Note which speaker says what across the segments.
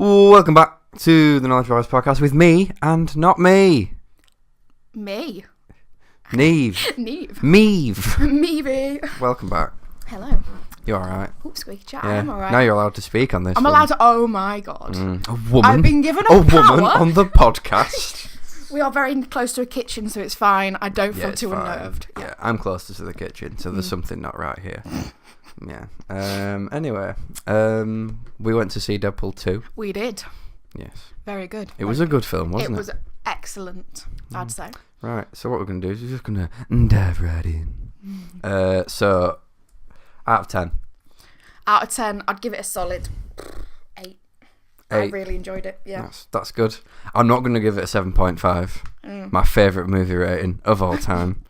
Speaker 1: Welcome back to the Knowledge Boys podcast with me and not me.
Speaker 2: Me?
Speaker 1: Neve.
Speaker 2: Neve.
Speaker 1: Meave.
Speaker 2: Meavy.
Speaker 1: Welcome back.
Speaker 2: Hello.
Speaker 1: You alright?
Speaker 2: Oops, squeaky chat.
Speaker 1: Yeah.
Speaker 2: I'm alright.
Speaker 1: Now you're allowed to speak on this.
Speaker 2: I'm allowed to. Oh my god.
Speaker 1: A woman.
Speaker 2: I've been given
Speaker 1: a
Speaker 2: power.
Speaker 1: woman on the podcast.
Speaker 2: We are very close to a kitchen, so it's fine. I don't feel
Speaker 1: it's
Speaker 2: too
Speaker 1: fine.
Speaker 2: unnerved.
Speaker 1: Yeah, I'm closer to the kitchen, so there's something not right here. Yeah. Anyway, we went to see Deadpool 2.
Speaker 2: We did.
Speaker 1: Yes.
Speaker 2: Very good.
Speaker 1: It was a good film, wasn't it?
Speaker 2: It was excellent, I'd say.
Speaker 1: Right, so what we're going to do is we're just going to dive right in. So, out of 10.
Speaker 2: Out of 10, I'd give it a solid 8. I really enjoyed it, yeah.
Speaker 1: That's good. I'm not going to give it a 7.5. My favourite movie rating of all time.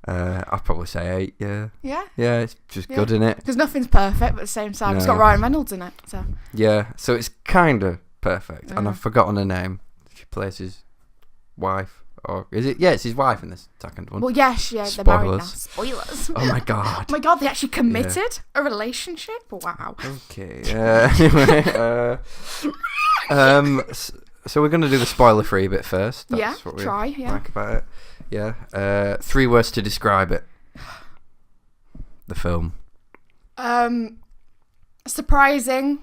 Speaker 1: I'd probably say 8, yeah.
Speaker 2: Yeah?
Speaker 1: Yeah, it's just good, innit?
Speaker 2: Because nothing's perfect, but at the same time, it's got Ryan Reynolds in it, so.
Speaker 1: Yeah, so it's kind of perfect. And I've forgotten her name. She plays his wife. Or is it? Yeah, it's his wife in this second one.
Speaker 2: Well, yes, yeah, they're married now. Spoilers.
Speaker 1: Oh my god.
Speaker 2: Oh my god, they actually committed a relationship? Wow.
Speaker 1: Okay. Anyway, so we're going to do the spoiler-free bit first. That's what we like about it. Yeah. 3 words to describe it. The film.
Speaker 2: Surprising.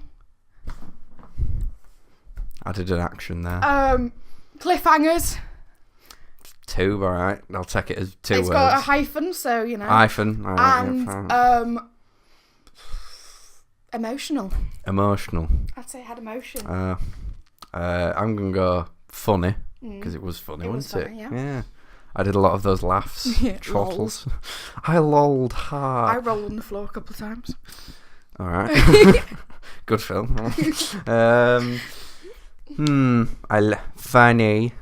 Speaker 1: Added an action there.
Speaker 2: Cliffhangers.
Speaker 1: 2, alright. I'll take it as 2 words.
Speaker 2: It's got a hyphen, so, you know.
Speaker 1: Hyphen.
Speaker 2: And,
Speaker 1: yeah,
Speaker 2: emotional.
Speaker 1: Emotional.
Speaker 2: I'd say it had emotion.
Speaker 1: I'm going to go funny, because it was funny, wasn't it? Yeah. I did a lot of those laughs. Trottles. I lolled hard.
Speaker 2: I rolled on the floor a couple of times.
Speaker 1: Alright. Good film. Funny.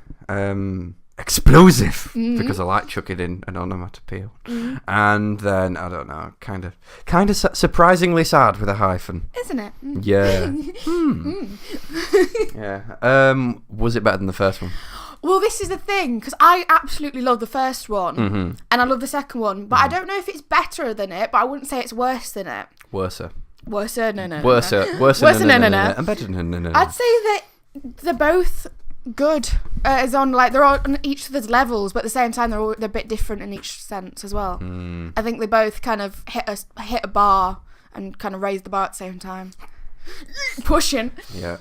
Speaker 1: Explosive, because I like chucking in an onomatopoeia. And then, I don't know, kind of surprisingly sad with a hyphen.
Speaker 2: Isn't it?
Speaker 1: Yeah. Yeah. Was it better than the first one?
Speaker 2: Well, this is the thing, because I absolutely love the first one, and I love the second one, but I don't know if it's better than it, but I wouldn't say it's worse than it.
Speaker 1: Worser.
Speaker 2: Worser, no.
Speaker 1: Worser,
Speaker 2: no.
Speaker 1: And better, no.
Speaker 2: I'd say that they're both good. They're on each other's levels, but at the same time they're a bit different in each sense as well. I think they both kind of hit a bar and kind of raise the bar at the same time. Pushing.
Speaker 1: Yeah.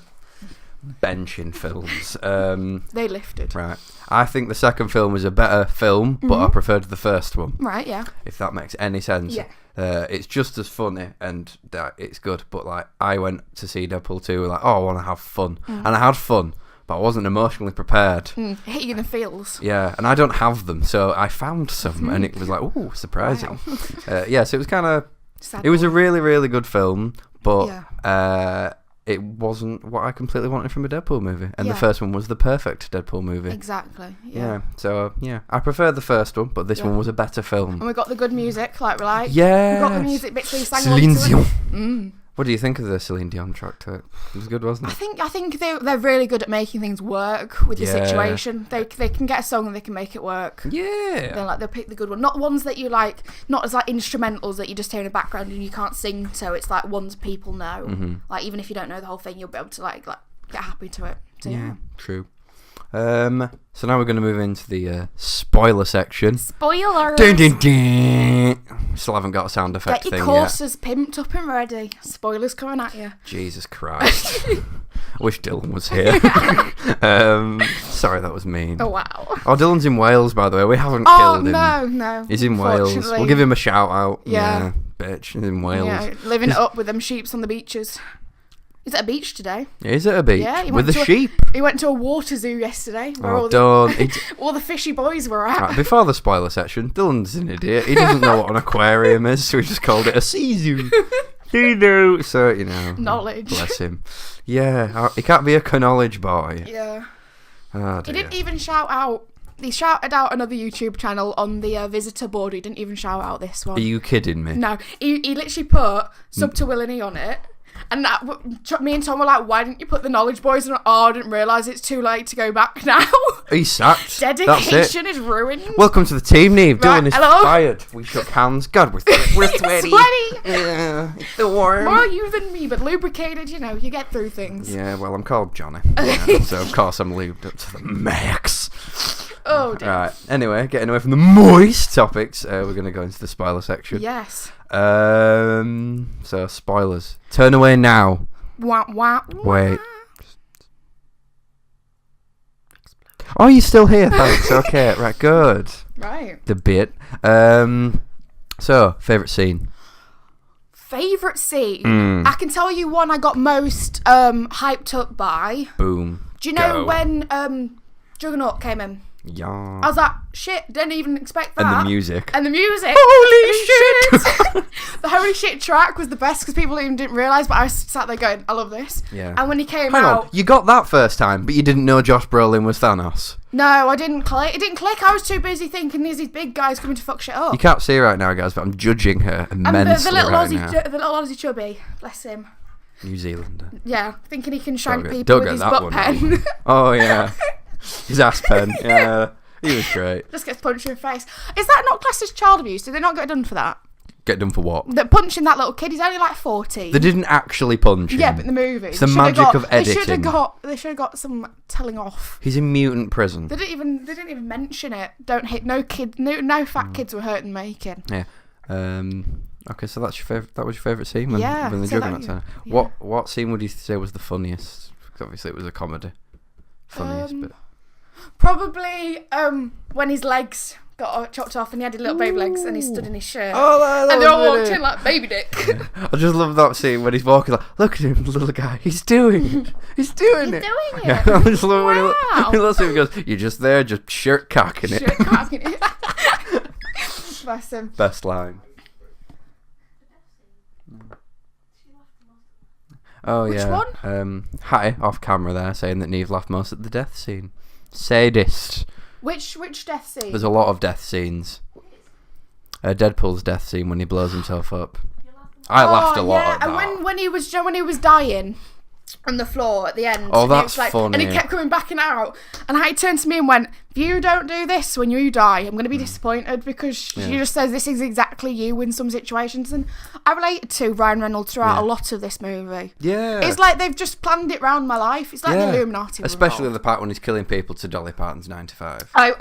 Speaker 1: Benching films.
Speaker 2: They lifted.
Speaker 1: Right. I think the second film was a better film, but I preferred the first one.
Speaker 2: Right, yeah.
Speaker 1: If that makes any sense.
Speaker 2: Yeah.
Speaker 1: It's just as funny and it's good, but like I went to see Deadpool 2 like, I want to have fun. And I had fun, but I wasn't emotionally prepared.
Speaker 2: Hit you in the feels.
Speaker 1: Yeah, and I don't have them, so I found some and it was like, ooh, surprising. So it was kind of... It was a really, really good film, but it wasn't what I completely wanted from a Deadpool movie. And the first one was the perfect Deadpool movie.
Speaker 2: Exactly.
Speaker 1: So I preferred the first one, but this one was a better film.
Speaker 2: And we got the good music, like we like.
Speaker 1: Yeah.
Speaker 2: We got the music bits where you sang
Speaker 1: Celine
Speaker 2: along to
Speaker 1: Dion.
Speaker 2: it.
Speaker 1: What do you think of the Celine Dion track to it? It was good, wasn't it?
Speaker 2: I think they're really good at making things work with your situation. They can get a song and they can make it work.
Speaker 1: Yeah.
Speaker 2: They'll pick the good one, not ones that you like, not as like instrumentals that you just hear in the background and you can't sing. So it's like ones people know. Like even if you don't know the whole thing, you'll be able to like get happy to it. So, yeah.
Speaker 1: True. So now we're going to move into the spoiler section.
Speaker 2: Spoilers!
Speaker 1: Dun, dun, dun. Still haven't got a sound effect
Speaker 2: thing yet.
Speaker 1: Get
Speaker 2: your courses pimped up and ready. Spoilers coming at you.
Speaker 1: Jesus Christ. I wish Dylan was here. Sorry, that was mean.
Speaker 2: Oh, wow.
Speaker 1: Oh, Dylan's in Wales, by the way. We haven't killed him.
Speaker 2: Oh, no.
Speaker 1: He's in Wales. We'll give him a shout out.
Speaker 2: Yeah.
Speaker 1: Bitch. He's in Wales.
Speaker 2: Yeah, living it up with them sheeps on the beaches. He's at a beach today.
Speaker 1: Is it a beach?
Speaker 2: Yeah.
Speaker 1: With the sheep?
Speaker 2: He went to a water zoo yesterday. Where all the fishy boys were at.
Speaker 1: Right, before the spoiler section, Dylan's an idiot. He doesn't know what an aquarium is, so he just called it a sea zoo. So, you know.
Speaker 2: Knowledge.
Speaker 1: Bless him. Yeah, he can't be a knowledge boy.
Speaker 2: Yeah.
Speaker 1: Oh, dear.
Speaker 2: He didn't even shout out. He shouted out another YouTube channel on the visitor board. He didn't even shout out this one.
Speaker 1: Are you kidding me?
Speaker 2: No. He literally put Sub to Willany on it. And me and Tom were like, why didn't you put the knowledge boys in? Oh, I didn't realise it's too late to go back now.
Speaker 1: He's sacked.
Speaker 2: Dedication is ruined.
Speaker 1: Welcome to the team, Neve.
Speaker 2: Right,
Speaker 1: Dylan is
Speaker 2: hello.
Speaker 1: fired. We shook hands. God, we're sweaty. Yeah, it's the warm.
Speaker 2: More you than me, but lubricated, you know, you get through things.
Speaker 1: Yeah, well, I'm called Johnny. So, of course, I'm lubed up to the max.
Speaker 2: Oh, dear.
Speaker 1: Right, anyway, getting away from the moist topics, we're going to go into the spoiler section.
Speaker 2: Yes.
Speaker 1: So, spoilers. Turn away now.
Speaker 2: Wah, wah, wah.
Speaker 1: Wait. Oh, you're still here, thanks. Okay, right, good.
Speaker 2: Right.
Speaker 1: The bit. So, favourite scene?
Speaker 2: Favourite scene? I can tell you one I got most hyped up by.
Speaker 1: Boom.
Speaker 2: Do you know when Juggernaut came in?
Speaker 1: Yeah.
Speaker 2: I was like, shit, didn't even expect that.
Speaker 1: And the music.
Speaker 2: Holy shit! The holy shit track was the best because people even didn't realise, but I sat there going, I love this.
Speaker 1: Yeah.
Speaker 2: And when he came
Speaker 1: Hang
Speaker 2: out...
Speaker 1: on, you got that first time, but you didn't know Josh Brolin was Thanos.
Speaker 2: No, I didn't click. It didn't click. I was too busy thinking there's these big guys coming to fuck shit up.
Speaker 1: You can't see right now, guys, but I'm judging her immensely
Speaker 2: the little
Speaker 1: right
Speaker 2: Aussie,
Speaker 1: now.
Speaker 2: The little Aussie chubby, bless him.
Speaker 1: New Zealander.
Speaker 2: Yeah, thinking he can shank people
Speaker 1: don't
Speaker 2: with
Speaker 1: get
Speaker 2: his
Speaker 1: that
Speaker 2: butt
Speaker 1: one
Speaker 2: pen.
Speaker 1: wrong. Oh, yeah. His ass pen. Yeah. He was great.
Speaker 2: Just gets punched in the face. Is that not classed as child abuse? Did they not get done for that?
Speaker 1: Get done for what?
Speaker 2: The punching that little kid. He's only like 14.
Speaker 1: They didn't actually punch him.
Speaker 2: Yeah, but in the movie.
Speaker 1: It's the magic of editing.
Speaker 2: They should have got some telling off.
Speaker 1: He's in mutant prison.
Speaker 2: They didn't even mention it. Don't hit no kid. No fat kids were hurt in making.
Speaker 1: Yeah. Okay, so that's your favorite. That was your favorite scene when the
Speaker 2: so
Speaker 1: Juggernaut scene.
Speaker 2: Yeah.
Speaker 1: What scene would you say was the funniest? Because obviously it was a comedy. Funniest bit.
Speaker 2: Probably when his legs got chopped off and he had his little baby legs and he stood in his shirt.
Speaker 1: Oh, that
Speaker 2: and they all
Speaker 1: was
Speaker 2: walked in like baby dick.
Speaker 1: Yeah. I just love that scene when he's walking like, look at him, the little guy. He's doing it. He's doing it. Yeah, I just love when he looks at him and goes, you're just there, just shirt cocking it.
Speaker 2: Shirt cocking it. Bless him.
Speaker 1: Best line. Oh,
Speaker 2: Which
Speaker 1: yeah.
Speaker 2: one?
Speaker 1: Hattie off camera there saying that Neve laughed most at the death scene. Sadist.
Speaker 2: Which death scene?
Speaker 1: There's a lot of death scenes. Deadpool's death scene when he blows himself up. I laughed a lot at that.
Speaker 2: And when he was dying on the floor at the end.
Speaker 1: Oh, that's
Speaker 2: funny. And he kept coming back and out. And he turned to me and went, if you don't do this when you die, I'm going to be disappointed, because she just says this is exactly you in some situations. And I related to Ryan Reynolds throughout a lot of this movie.
Speaker 1: Yeah.
Speaker 2: It's like they've just planned it round my life. It's like the Illuminati.
Speaker 1: Especially the part when he's killing people to Dolly Parton's 95.
Speaker 2: I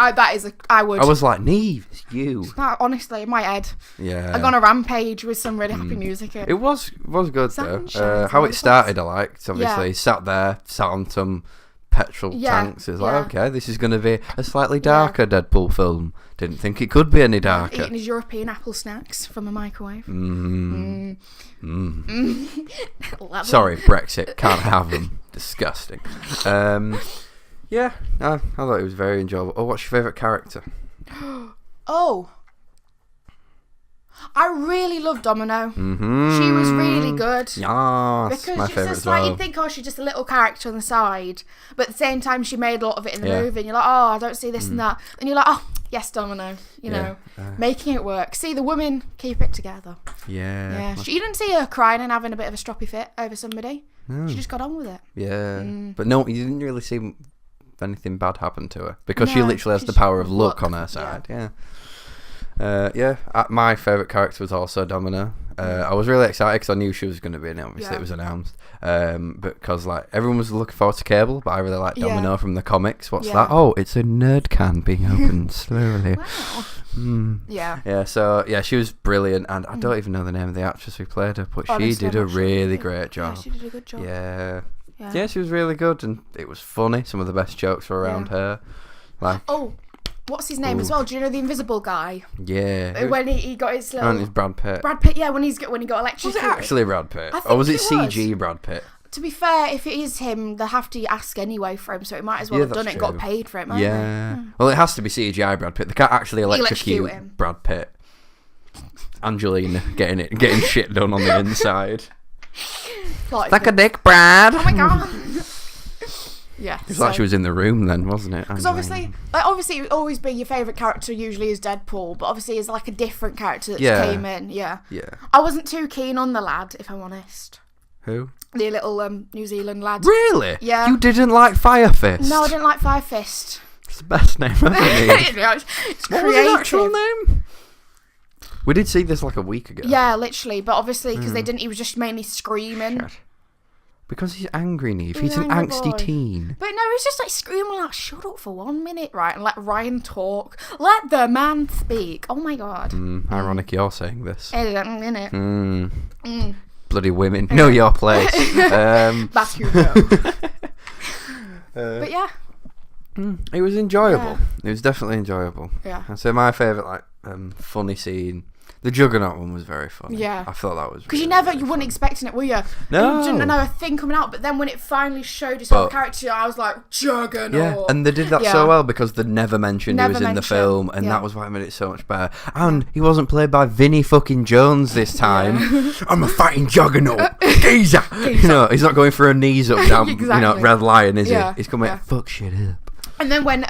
Speaker 2: would.
Speaker 1: I was like, Neve, it's you.
Speaker 2: Honestly, in my head.
Speaker 1: Yeah.
Speaker 2: I got on a rampage with some really happy music in.
Speaker 1: It was good
Speaker 2: Sunshine,
Speaker 1: though. How it started, I liked. Obviously, he sat on some petrol tanks. It's like, okay, this is going to be a slightly darker Deadpool film. Didn't think it could be any darker.
Speaker 2: Eating his European apple snacks from a microwave.
Speaker 1: Sorry, Brexit. Can't have them. Disgusting. Yeah, I thought it was very enjoyable. Oh, what's your favourite character?
Speaker 2: I really love Domino. She was really good.
Speaker 1: Yeah,
Speaker 2: because
Speaker 1: my
Speaker 2: she's
Speaker 1: favourite
Speaker 2: just
Speaker 1: as
Speaker 2: like,
Speaker 1: well.
Speaker 2: you'd think, she's just a little character on the side, but at the same time she made a lot of it in the movie, and you're like, I don't see this and that, and you're like, yes, Domino, you know, making it work. See, the women keep it together.
Speaker 1: Yeah.
Speaker 2: You didn't see her crying and having a bit of a stroppy fit over somebody. She just got on with it.
Speaker 1: Yeah, but no, you didn't really see anything bad happen to her, because she literally has the power of luck on her side. My favourite character was also Domino. I was really excited because I knew she was going to be in it. Obviously, it was announced. Because like everyone was looking forward to Cable, but I really like Domino from the comics. What's that? Oh, it's a nerd can being opened slowly.
Speaker 2: Wow.
Speaker 1: Yeah. So she was brilliant, and I don't even know the name of the actress who played her, but she did a really great job.
Speaker 2: Yeah, she did a good job.
Speaker 1: Yeah, she was really good, and it was funny. Some of the best jokes were around her. Like,
Speaker 2: what's his name as well? Do you know the invisible guy?
Speaker 1: Yeah.
Speaker 2: When he got his little...
Speaker 1: It's Brad Pitt.
Speaker 2: Brad Pitt, when he got electrocuted.
Speaker 1: Was it actually Brad Pitt?
Speaker 2: I think
Speaker 1: or was it
Speaker 2: it
Speaker 1: CG Brad Pitt?
Speaker 2: To be fair, if it is him, they'll have to ask anyway for him, so it might as well have done it and got paid for it, mightn't they?
Speaker 1: Well, it has to be CGI Brad Pitt. They can't actually electrocute
Speaker 2: him.
Speaker 1: Brad Pitt. Angelina getting shit done on the inside. Like a dick, Brad.
Speaker 2: Oh my god. Yeah.
Speaker 1: It's like she was in the room then, wasn't it?
Speaker 2: Because obviously it would always be your favourite character usually is Deadpool, but obviously it's like a different character that came in. Yeah.
Speaker 1: Yeah.
Speaker 2: I wasn't too keen on the lad, if I'm honest.
Speaker 1: Who?
Speaker 2: The little New Zealand lad.
Speaker 1: Really?
Speaker 2: Yeah.
Speaker 1: You didn't like Fire Fist?
Speaker 2: No, I didn't like Fire Fist.
Speaker 1: It's the best name ever.
Speaker 2: It's
Speaker 1: what was his actual name? We did see this like a week ago.
Speaker 2: Yeah, literally. But obviously, because they didn't, he was just mainly screaming.
Speaker 1: Shit. Because he's angry, Neve. He's an angsty teen.
Speaker 2: But no, he's just like screaming like, shut up for 1 minute, right? And let Ryan talk. Let the man speak. Oh my God.
Speaker 1: Ironic you're saying this.
Speaker 2: Innit?
Speaker 1: Bloody women. Know your place.
Speaker 2: Back you go. But yeah.
Speaker 1: It was enjoyable. Yeah. It was definitely enjoyable.
Speaker 2: Yeah.
Speaker 1: I'd say my favourite funny scene. The Juggernaut one was very funny.
Speaker 2: Yeah.
Speaker 1: I thought that was
Speaker 2: because
Speaker 1: really,
Speaker 2: you weren't expecting it, were you?
Speaker 1: No.
Speaker 2: You didn't know a thing coming out, but then when it finally showed his whole character, I was like, Juggernaut.
Speaker 1: Yeah, and they did that so well because they never mentioned he was in the film, and that was why it made it so much better. And he wasn't played by Vinnie fucking Jones this time. Yeah. I'm a fighting Juggernaut. Geezer. You know, he's not going for a knees up down, exactly. Red Lion, is he? He's coming, fuck shit up.
Speaker 2: And then when,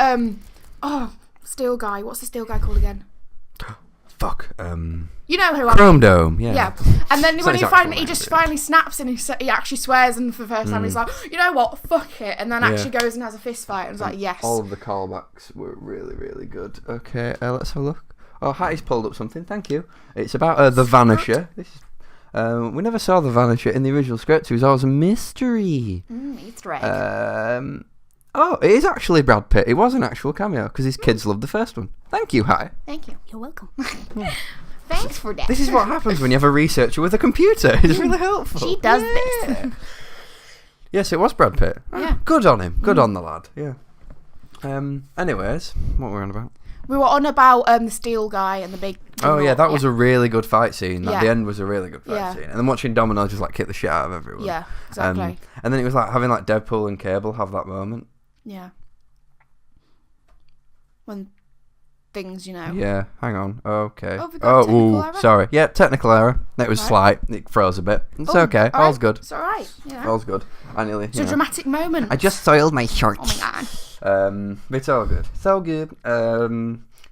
Speaker 2: Steel Guy, what's the Steel Guy called again?
Speaker 1: Fuck,
Speaker 2: you know who
Speaker 1: Chrome Dome, yeah.
Speaker 2: Yeah. And then when he just finally snaps and he actually swears, and for the first time he's like, you know what, fuck it, and then actually goes and has a fist fight, and was like, yes.
Speaker 1: All of the callbacks were really, really good. Okay, let's have a look. Oh, Hattie's pulled up something, thank you. It's about the Vanisher. This is, we never saw the Vanisher in the original script, it was always a mystery.
Speaker 2: Easter egg.
Speaker 1: Oh, it is actually Brad Pitt. It was an actual cameo because his kids loved the first one. Thank you, Hattie.
Speaker 2: Thank you. You're welcome. Thanks for that.
Speaker 1: This is what happens when you have a researcher with a computer. It's really helpful.
Speaker 2: She does this.
Speaker 1: Yes, it was Brad Pitt.
Speaker 2: Yeah.
Speaker 1: Good on him. Good on the lad. Yeah. Anyways, what were we on about?
Speaker 2: We were on about the Steel Guy and the big...
Speaker 1: Oh, yeah, that was a really good fight scene. The end was a really good fight scene. And then watching Domino just, kick the shit out of everyone.
Speaker 2: Yeah, exactly.
Speaker 1: And then it was having, Deadpool and Cable have that moment.
Speaker 2: Yeah. When things,
Speaker 1: Yeah, hang on. Okay.
Speaker 2: Oh,
Speaker 1: sorry. Yeah, technical error. It was slight. It froze a bit. It's okay. All's good.
Speaker 2: It's alright.
Speaker 1: All's good.
Speaker 2: It's a dramatic moment.
Speaker 1: I just soiled my shirt.
Speaker 2: Oh my God.
Speaker 1: It's all good. It's all good.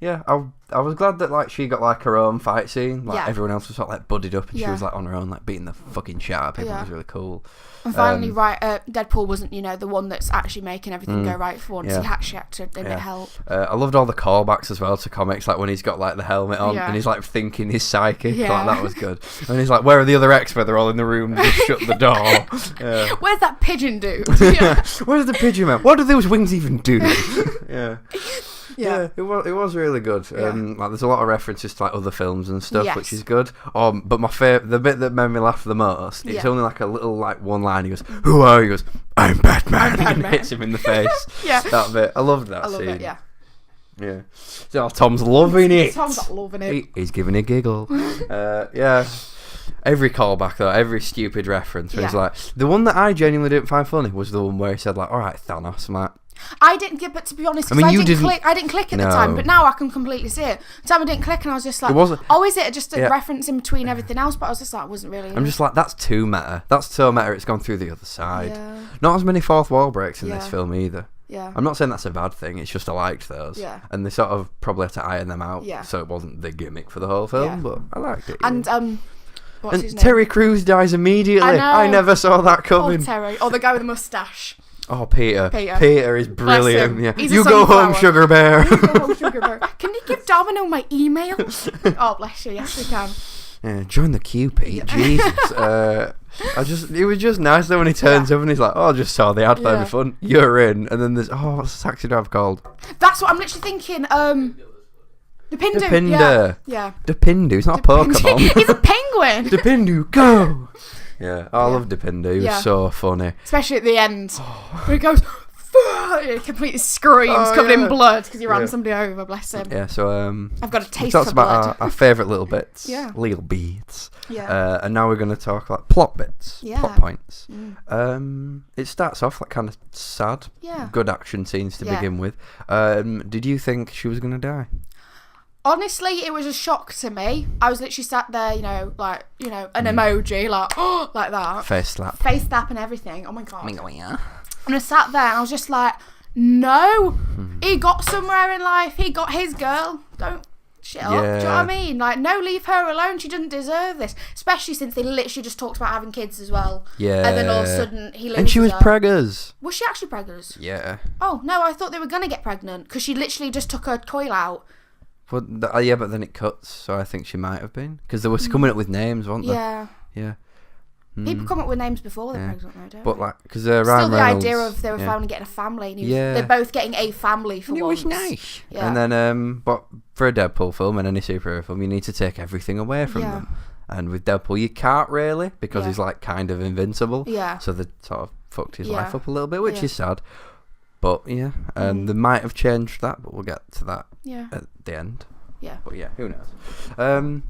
Speaker 1: Yeah, I was glad that she got her own fight scene. Everyone else was sort of buddied up, and she was on her own, beating the fucking shit out of people. It was really cool.
Speaker 2: And finally, Deadpool wasn't, the one that's actually making everything go right for once. He actually had to admit help.
Speaker 1: I loved all the callbacks as well to comics, when he's got the helmet on and he's thinking he's psychic. That was good. And he's where are the other experts? They're all in the room. Just shut the door.
Speaker 2: Where's that pigeon dude?
Speaker 1: Where's the pigeon man? What do those wings even do? Yeah, it was really good. There's a lot of references to other films and stuff, which is good. But the bit that made me laugh the most, it's only a little one line. He goes, "Who are you?" He goes, "I'm Batman." And hits him in the face. That bit, I loved that scene.
Speaker 2: It,
Speaker 1: yeah. So Tom's loving it.
Speaker 2: Tom's loving it.
Speaker 1: He's giving a giggle. Every callback though, every stupid reference. He's the one that I genuinely didn't find funny was the one where he said "All right, Thanos," I'm like.
Speaker 2: I didn't get, but to be honest, I didn't click at the time, but now I can completely see it. The time I didn't click, and I was just like, is it just a reference in between everything else? But I was just like, I wasn't really.
Speaker 1: I'm just that's too meta. That's so meta. It's gone through the other side. Yeah. Not as many fourth wall breaks in this film either.
Speaker 2: Yeah.
Speaker 1: I'm not saying that's a bad thing. It's just I liked those. Yeah. And they sort of probably had to iron them out. Yeah. So it wasn't the gimmick for the whole film, but I liked it.
Speaker 2: And what's his name?
Speaker 1: Terry Crews dies immediately. I never saw that coming.
Speaker 2: Oh, Terry. Or the guy with the mustache.
Speaker 1: Oh, Peter. Peter is brilliant. Yeah. You go home, Sugar Bear.
Speaker 2: Can you give Domino my email? Oh, bless you. Yes, we can.
Speaker 1: Yeah, join the queue, Pete. Jesus. It was just nice though when he turns up and he's like, "Oh, I just saw the advert for fun. You're in." And then there's, what's the taxi driver called?
Speaker 2: That's what I'm literally thinking. Depindu.
Speaker 1: Depindu.
Speaker 2: Yeah.
Speaker 1: Depindu. It's not a Pokemon.
Speaker 2: He's a penguin.
Speaker 1: Depindu, go. Yeah, I love Depindu. He was so funny.
Speaker 2: Especially at the end. Where he goes, he completely screams, covered in blood, because he ran somebody over, bless him.
Speaker 1: Yeah, so...
Speaker 2: I've got a taste for blood.
Speaker 1: Talked about our favourite little bits.
Speaker 2: Yeah.
Speaker 1: Little beats.
Speaker 2: Yeah.
Speaker 1: And now we're going to talk plot bits.
Speaker 2: Yeah.
Speaker 1: Plot points. It starts off kind of sad.
Speaker 2: Yeah.
Speaker 1: Good action scenes to begin with. Did you think she was going to die?
Speaker 2: Honestly, it was a shock to me. I was literally sat there, an emoji, like that.
Speaker 1: Face slap
Speaker 2: and everything. Oh my God. And I sat there and I was just like, no, he got somewhere in life. He got his girl. shit up. Do you know what I mean? Like, no, leave her alone. She doesn't deserve this. Especially since they literally just talked about having kids as well.
Speaker 1: Yeah.
Speaker 2: And then all of a sudden he loses
Speaker 1: And she was preggers.
Speaker 2: Was she actually preggers?
Speaker 1: Yeah.
Speaker 2: Oh, no, I thought they were going to get pregnant because she literally just took her coil out.
Speaker 1: Well, yeah, but then it cuts, so I think she might have been. Because they were coming up with names, weren't they?
Speaker 2: Yeah.
Speaker 1: Yeah.
Speaker 2: People come up with names before they're pregnant, though, don't
Speaker 1: but
Speaker 2: they?
Speaker 1: like, because
Speaker 2: Still,
Speaker 1: Ryan
Speaker 2: the
Speaker 1: Reynolds,
Speaker 2: idea of they were finally getting a family. And they're both getting a family for once.
Speaker 1: It was nice.
Speaker 2: Yeah.
Speaker 1: And then, but for a Deadpool film and any superhero film, you need to take everything away from them. And with Deadpool, you can't really, because he's like kind of invincible.
Speaker 2: Yeah.
Speaker 1: So they sort of fucked his life up a little bit, which is sad. But they might have changed that, but we'll get to that at the end.
Speaker 2: Yeah.
Speaker 1: But yeah, who knows?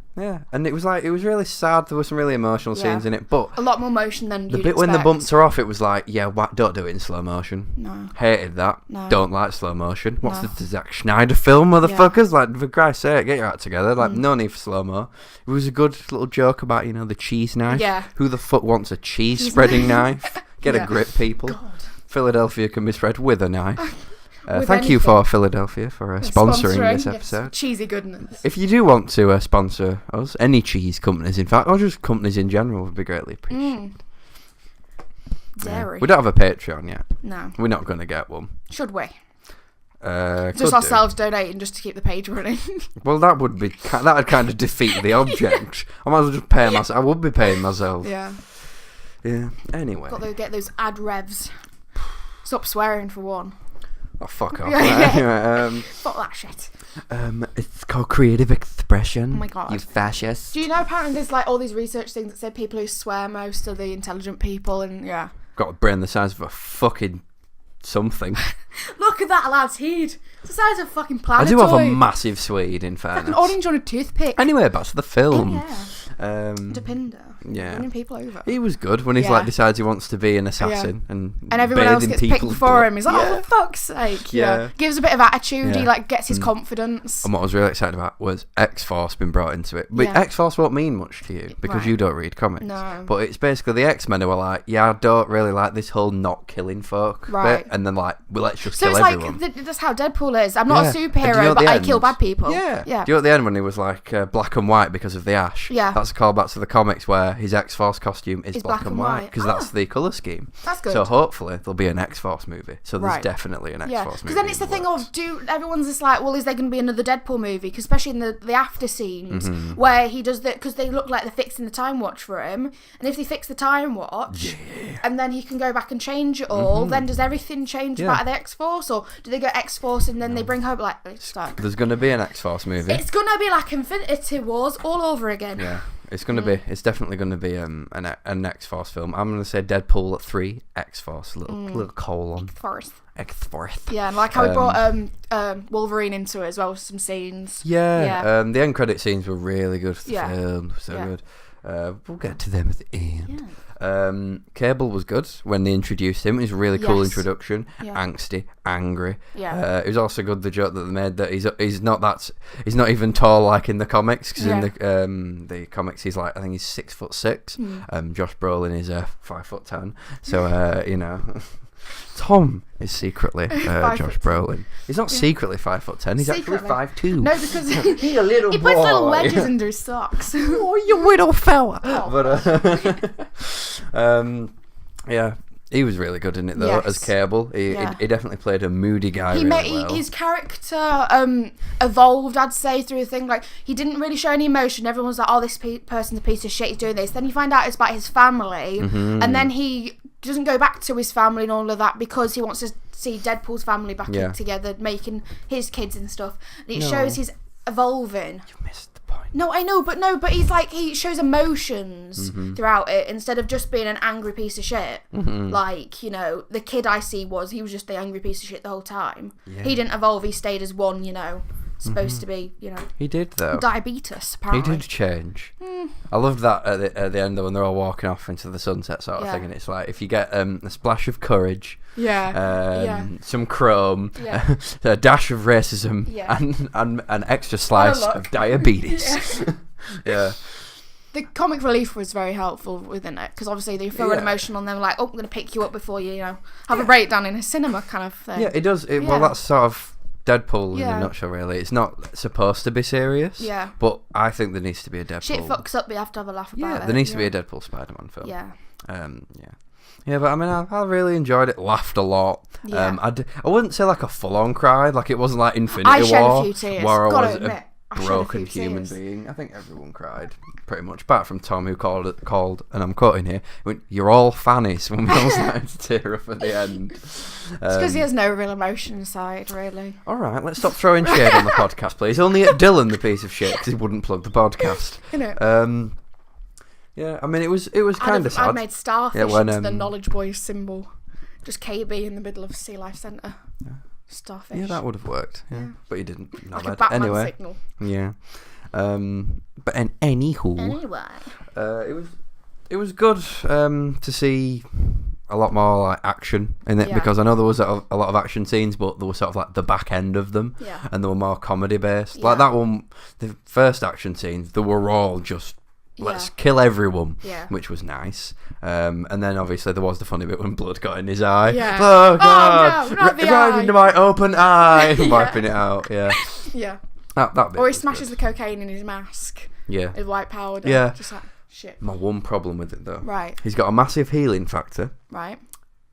Speaker 1: And it was really sad. There were some really emotional scenes in it, but
Speaker 2: a lot more motion than
Speaker 1: the bit when the bumps are off, it was like, don't do it in slow motion.
Speaker 2: No.
Speaker 1: Hated that.
Speaker 2: No.
Speaker 1: Don't like slow motion. What's the Zack Snyder film, motherfuckers? Like, for Christ's sake, get your act together. Like, no need for slow mo. It was a good little joke about the cheese knife.
Speaker 2: Yeah.
Speaker 1: Who the fuck wants a cheese spreading knife? Get a grip, people.
Speaker 2: God.
Speaker 1: Philadelphia can be spread with a knife. Thank you for Philadelphia for sponsoring this episode.
Speaker 2: Yes, cheesy goodness.
Speaker 1: If you do want to sponsor us, any cheese companies, in fact, or just companies in general, would be greatly appreciated.
Speaker 2: Dairy.
Speaker 1: We don't have a Patreon yet.
Speaker 2: No.
Speaker 1: We're not going to get one.
Speaker 2: Should we?
Speaker 1: Just
Speaker 2: ourselves donating just to keep the page running.
Speaker 1: Well, that would kind of defeat the object. I might as well just pay myself. I would be paying myself.
Speaker 2: Yeah.
Speaker 1: Yeah. Anyway.
Speaker 2: Got to get those ad revs. Stop swearing for one.
Speaker 1: Oh, fuck off.
Speaker 2: Anyway, fuck that shit.
Speaker 1: It's called creative expression.
Speaker 2: Oh my god.
Speaker 1: You fascist.
Speaker 2: Do you know apparently there's like all these research things that say people who swear most are the intelligent people and
Speaker 1: got a brain the size of a fucking something.
Speaker 2: Look at that lad's head. It's the size of a fucking planetoid.
Speaker 1: I do have a massive Swede, in fairness.
Speaker 2: Like an orange on a toothpick.
Speaker 1: Anyway, back to the film.
Speaker 2: Depinder.
Speaker 1: Yeah.
Speaker 2: Running people over.
Speaker 1: He was good when he's like decides he wants to be an assassin and
Speaker 2: everyone else gets picked before him. He's like, oh, for fuck's sake.
Speaker 1: Yeah.
Speaker 2: Gives a bit of attitude. He like gets his confidence.
Speaker 1: And what I was really excited about was X-Force being brought into it. But X-Force won't mean much to you because you don't read comics.
Speaker 2: No.
Speaker 1: But it's basically the X-Men who are like, I don't really like this whole not killing folk bit. And then like, well, let's just kill everyone.
Speaker 2: So it's like, that's how Deadpool is. I'm not a superhero, but I kill bad people.
Speaker 1: Yeah. Do you know at the end when he was like black and white because of the ash?
Speaker 2: Yeah.
Speaker 1: That's a callback to the comics where his X-Force costume is black and white because that's the colour scheme.
Speaker 2: That's good.
Speaker 1: So hopefully there'll be an X-Force movie. So there's definitely an X-Force movie.
Speaker 2: Because then it's the thing of, everyone's just like, well, is there going to be another Deadpool movie? Because especially in the after scenes where he does that, because they look like they're fixing the time watch for him. And if they fix the time watch, and then he can go back and change it all, then does everything change about the X-Force? Or do they go X-Force and then they bring home, like,
Speaker 1: there's going to be an X-Force movie.
Speaker 2: It's going to be like Infinity Wars all over again.
Speaker 1: Yeah. It's gonna be. It's definitely gonna be an X-Force film. I'm gonna say Deadpool 3, X-Force, little colon. X-Force.
Speaker 2: Yeah, and like how we brought Wolverine into it as well with some scenes.
Speaker 1: Yeah. The end credit scenes were really good for the film. So good. We'll get to them at the end. Cable was good when they introduced him. It was a really cool introduction. Angsty, angry. It was also good the joke that they made that he's not even tall like in the comics, because in the comics he's like, I think he's 6'6". Josh Brolin is 5'10". So Tom is secretly Josh Brolin. He's not secretly 5'10". He's actually 5'2".
Speaker 2: No, because
Speaker 1: he's a little boy.
Speaker 2: He puts little wedges under his socks.
Speaker 1: Oh, you little fella. But he was really good in it though as Cable. He definitely played a moody guy.
Speaker 2: His character evolved, I'd say, through the thing. Like, he didn't really show any emotion. Everyone was like, "Oh, this person's a piece of shit. He's doing this." Then you find out it's about his family, and then he doesn't go back to his family and all of that because he wants to see Deadpool's family back together, making his kids and stuff. And it shows he's evolving.
Speaker 1: You missed the point.
Speaker 2: No, I know, but he's like, he shows emotions throughout it instead of just being an angry piece of shit. Like, the kid I see he was just the angry piece of shit the whole time. He didn't evolve. He stayed as one, supposed to be,
Speaker 1: He did though.
Speaker 2: Diabetes, apparently.
Speaker 1: He did change. I loved that at the end though, when they're all walking off into the sunset sort of thing, and it's like, if you get a splash of courage, some chrome, a dash of racism, and an extra slice of diabetes.
Speaker 2: The comic relief was very helpful within it, because obviously they throw an emotion on them, like, oh, I'm going to pick you up before you, have a breakdown in a cinema kind of thing.
Speaker 1: Yeah, it does. Well, that's sort of Deadpool in a nutshell, really. It's not supposed to be serious.
Speaker 2: Yeah.
Speaker 1: But I think there needs to be a Deadpool.
Speaker 2: Shit fucks up, but you have to have a laugh about it.
Speaker 1: Yeah, there needs to be a Deadpool Spider-Man film.
Speaker 2: Yeah.
Speaker 1: Yeah, but I mean, I really enjoyed it. Laughed a lot.
Speaker 2: Yeah.
Speaker 1: I wouldn't say like a full-on cry. Like it wasn't like Infinity War.
Speaker 2: I shed a few tears.
Speaker 1: Where I was
Speaker 2: admit,
Speaker 1: a broken human being. I think everyone cried pretty much, apart from Tom, who called, and I'm quoting here, went, "You're all fannies," when we all started to tear up at the end.
Speaker 2: It's because he has no real emotion inside, really.
Speaker 1: All right, let's stop throwing shade on the podcast, please. Only at Dylan, the piece of shit, because he wouldn't plug the podcast. Yeah, I mean, it was kind of sad.
Speaker 2: I made starfish into the Knowledge Boys symbol. Just KB in the middle of Sea Life Centre. Yeah. Starfish.
Speaker 1: Yeah, that would have worked. Yeah. But he didn't.
Speaker 2: Like a Batman signal.
Speaker 1: Yeah. But anywho, it was good to see a lot more like action in it, because I know there was a lot of action scenes, but there was sort of like the back end of them, and they were more comedy based. Like that one, the first action scenes, they were all just let's kill everyone, which was nice. And then obviously there was the funny bit when blood got in his eye. Yeah. Oh god!
Speaker 2: Oh, no, not the
Speaker 1: right
Speaker 2: eye.
Speaker 1: into my open eye, wiping it out. Yeah.
Speaker 2: Yeah.
Speaker 1: That bit
Speaker 2: or he smashes the cocaine in his mask.
Speaker 1: Yeah.
Speaker 2: With white powder.
Speaker 1: Yeah.
Speaker 2: Just like shit.
Speaker 1: My one problem with it though.
Speaker 2: Right.
Speaker 1: He's got a massive healing factor.
Speaker 2: Right.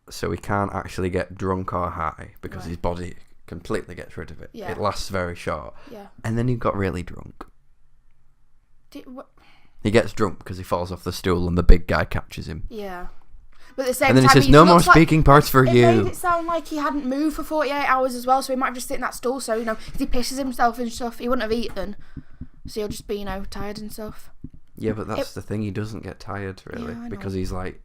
Speaker 1: So he can't actually get drunk or high because his body completely gets rid of it.
Speaker 2: Yeah.
Speaker 1: It lasts very short.
Speaker 2: Yeah.
Speaker 1: And then he got really drunk. He gets drunk because he falls off the stool and the big guy catches him.
Speaker 2: Yeah. But at the same
Speaker 1: and then
Speaker 2: time,
Speaker 1: he says, "No more speaking parts for you."
Speaker 2: It made it sound like he hadn't moved for 48 hours as well, so he might just sit in that stool. So, if he pisses himself and stuff, he wouldn't have eaten. So he'll just be, tired and stuff.
Speaker 1: Yeah, but that's the thing. He doesn't get tired, really, because he's like...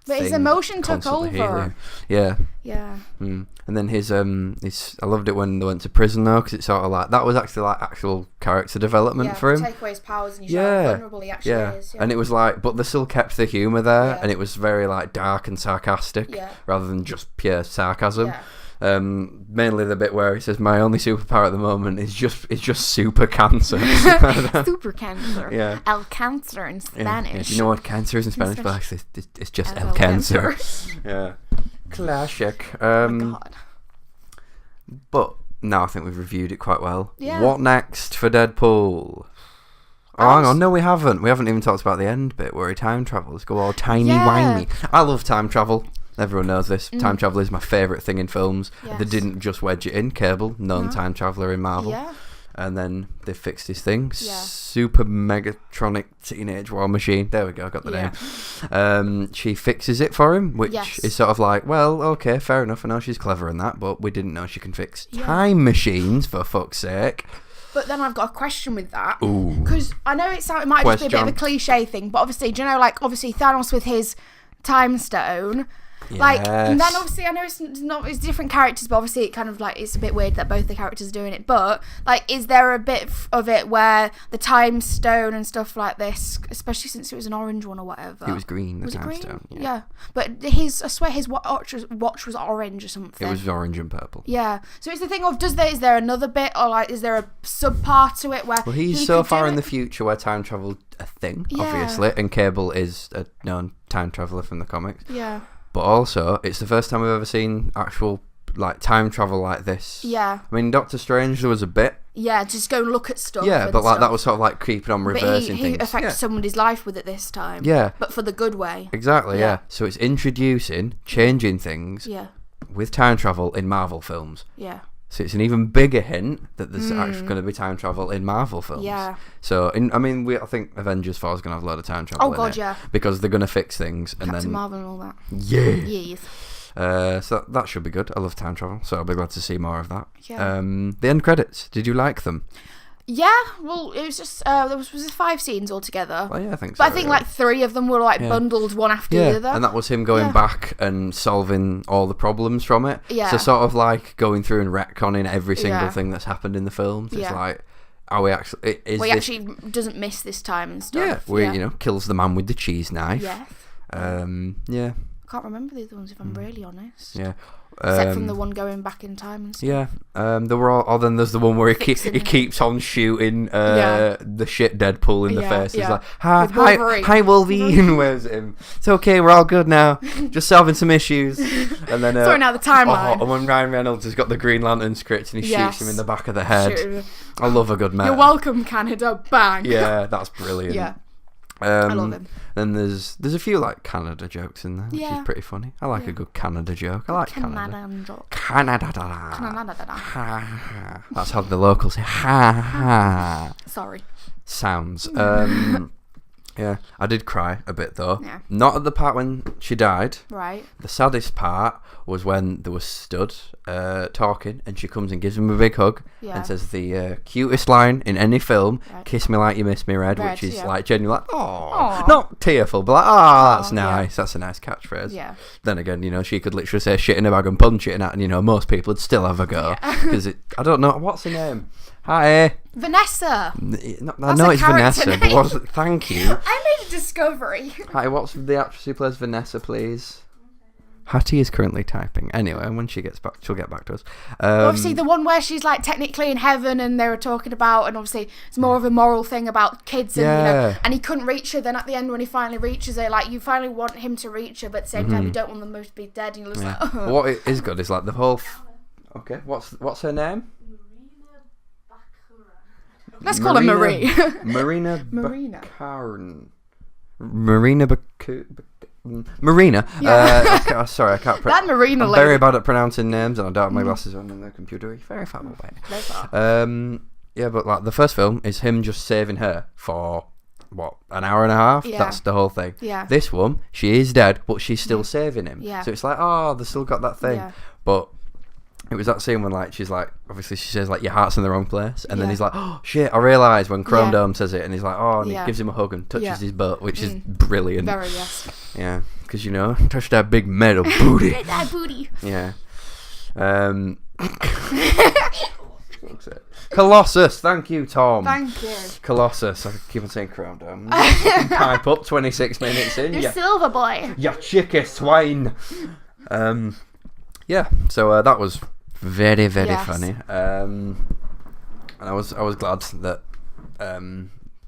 Speaker 2: But his emotion took over.
Speaker 1: Healing. Yeah.
Speaker 2: Yeah.
Speaker 1: And then his I loved it when they went to prison though, because it's sort of like that was actually like actual character development for him.
Speaker 2: Take away his powers and you show how vulnerable he actually is. Yeah.
Speaker 1: And it was like, but they still kept the humour there, and it was very like dark and sarcastic, rather than just pure sarcasm.
Speaker 2: Yeah.
Speaker 1: Mainly the bit where he says, "My only superpower at the moment is just super cancer."
Speaker 2: Super cancer.
Speaker 1: Yeah.
Speaker 2: El cancer in Spanish.
Speaker 1: Yeah. Do you know what cancer is in Spanish? But actually, it's just el cancer. Yeah. Classic.
Speaker 2: Oh God.
Speaker 1: But no, I think we've reviewed it quite well.
Speaker 2: Yeah.
Speaker 1: What next for Deadpool? Oh, hang on. No, we haven't. We haven't even talked about the end bit where he time travels. Go all tiny-whiny. I love time travel. Everyone knows this. Time travel is my favourite thing in films. Yes. They didn't just wedge it in. Cable, time traveller in Marvel. Yeah. And then they fixed his thing. Yeah. Super Megatronic Teenage War Machine. There we go, I got the name. She fixes it for him, which is sort of like, well, okay, fair enough. I know she's clever in that, but we didn't know she can fix time machines, for fuck's sake.
Speaker 2: But then I've got a question with that. Because I know it might just be a bit of a cliche thing, but obviously, do you know, obviously Thanos with his time stone...
Speaker 1: Yes.
Speaker 2: And then obviously I know it's different characters, but obviously it kind of it's a bit weird that both the characters are doing it. But is there a bit of it where the time stone and stuff like this, especially since it was an orange one or whatever?
Speaker 1: It was green. The time stone.
Speaker 2: Yeah. But I swear his watch was orange or something.
Speaker 1: It was orange and purple.
Speaker 2: Yeah. So it's the thing of is there another bit or is there a sub part to it where?
Speaker 1: Well, he's so far in the future where time travel a thing, obviously, and Cable is a known time traveler from the comics.
Speaker 2: Yeah.
Speaker 1: But also, it's the first time we've ever seen actual time travel like this.
Speaker 2: Yeah.
Speaker 1: I mean, Doctor Strange, there was a bit.
Speaker 2: Yeah, just go look at stuff.
Speaker 1: Yeah, but that was sort of keeping on reversing things.
Speaker 2: But he affected somebody's life with it this time.
Speaker 1: Yeah.
Speaker 2: But for the good way.
Speaker 1: Exactly, yeah. So it's introducing, changing things with time travel in Marvel films.
Speaker 2: Yeah.
Speaker 1: So it's an even bigger hint that there's actually going to be time travel in Marvel films.
Speaker 2: Yeah.
Speaker 1: So, I think Avengers 4 is going to have a lot of time travel in it.
Speaker 2: Yeah.
Speaker 1: Because they're going to fix things.
Speaker 2: Captain Marvel and all that.
Speaker 1: Yeah.
Speaker 2: Yes.
Speaker 1: So that should be good. I love time travel, so I'll be glad to see more of that.
Speaker 2: Yeah.
Speaker 1: The end credits, did you like them?
Speaker 2: Yeah, well, it was just there was 5 scenes altogether.
Speaker 1: Well, yeah, I think so.
Speaker 2: But I think 3 of them were bundled one after the other.
Speaker 1: And that was him going back and solving all the problems from it.
Speaker 2: Yeah.
Speaker 1: So sort of going through and retconning every single thing that's happened in the films. It's are we actually?
Speaker 2: He actually doesn't miss this time and stuff.
Speaker 1: Yeah, kills the man with the cheese knife.
Speaker 2: Yes.
Speaker 1: Yeah.
Speaker 2: I can't remember the other ones if I'm really honest.
Speaker 1: Yeah.
Speaker 2: Except from the one going back in time and stuff.
Speaker 1: Yeah. There were all. Then there's the one where he keeps on shooting the shit Deadpool in the face. He's like, hi, Wolverine. Where's him? It's okay. We're all good now. Just solving some issues. And then
Speaker 2: sorting out the timeline.
Speaker 1: And when Ryan Reynolds has got the Green Lantern script and he shoots him in the back of the head. I love a good meta.
Speaker 2: You're welcome, Canada. Bang.
Speaker 1: Yeah, that's brilliant.
Speaker 2: Yeah. I love him.
Speaker 1: Then there's a few like Canada jokes in there, which is pretty funny. I like a good Canada joke. I like Canada. Canada. That's how the locals say ha ha.
Speaker 2: Sorry.
Speaker 1: Sounds. Yeah, I did cry a bit though.
Speaker 2: Yeah.
Speaker 1: Not at the part when she died.
Speaker 2: Right.
Speaker 1: The saddest part was when they were stood talking and she comes and gives him a big hug and says the cutest line in any film, kiss me like you miss me, Red, which is like genuinely like, oh, not tearful, but like, that's nice. That's a nice catchphrase. Yeah. Then again, you know, she could literally say shit in a bag and punch it, and you know, most people would still have a go. Because I don't know, what's her name? Hi.
Speaker 2: Vanessa.
Speaker 1: I know it's Vanessa, but thank you.
Speaker 2: I made a discovery.
Speaker 1: Hi, what's the actress who plays Vanessa, please? Hattie is currently typing. Anyway, when she gets back, she'll get back to us.
Speaker 2: Obviously, the one where she's like technically in heaven, and they were talking about, and obviously it's more of a moral thing about kids, and you know, and he couldn't reach her. Then at the end, when he finally reaches her, like you finally want him to reach her, but at the same time, you don't want them both to be dead. And you're just like, oh.
Speaker 1: What is good is like the whole. Okay, what's her name?
Speaker 2: Let's call her Marie.
Speaker 1: Marina. Marina. Yeah. Sorry, I can't.
Speaker 2: That Marina.
Speaker 1: I'm very bad at pronouncing names, and I don't have my glasses on the computer. Very far away.
Speaker 2: Very far.
Speaker 1: Yeah, but like the first film is him just saving her for what, an hour and a half. Yeah. That's the whole thing.
Speaker 2: Yeah.
Speaker 1: This one, she is dead, but she's still saving him. Yeah. So it's like, they still got that thing. Yeah. But it was that scene when like she's like, obviously she says like your heart's in the wrong place, and then he's like, oh shit, I realised when Chrome Dome says it, and he's like, and he gives him a hug and touches his butt, which is brilliant.
Speaker 2: Very yes.
Speaker 1: Yeah, because you know, touch that big metal booty.
Speaker 2: That booty.
Speaker 1: Yeah. Colossus, thank you, Tom.
Speaker 2: Thank you.
Speaker 1: Colossus, I keep on saying Chrome Dome. Pipe up, 26 minutes in.
Speaker 2: You're silver boy.
Speaker 1: You chicky swine. Yeah, so that was very, very funny. And I was glad that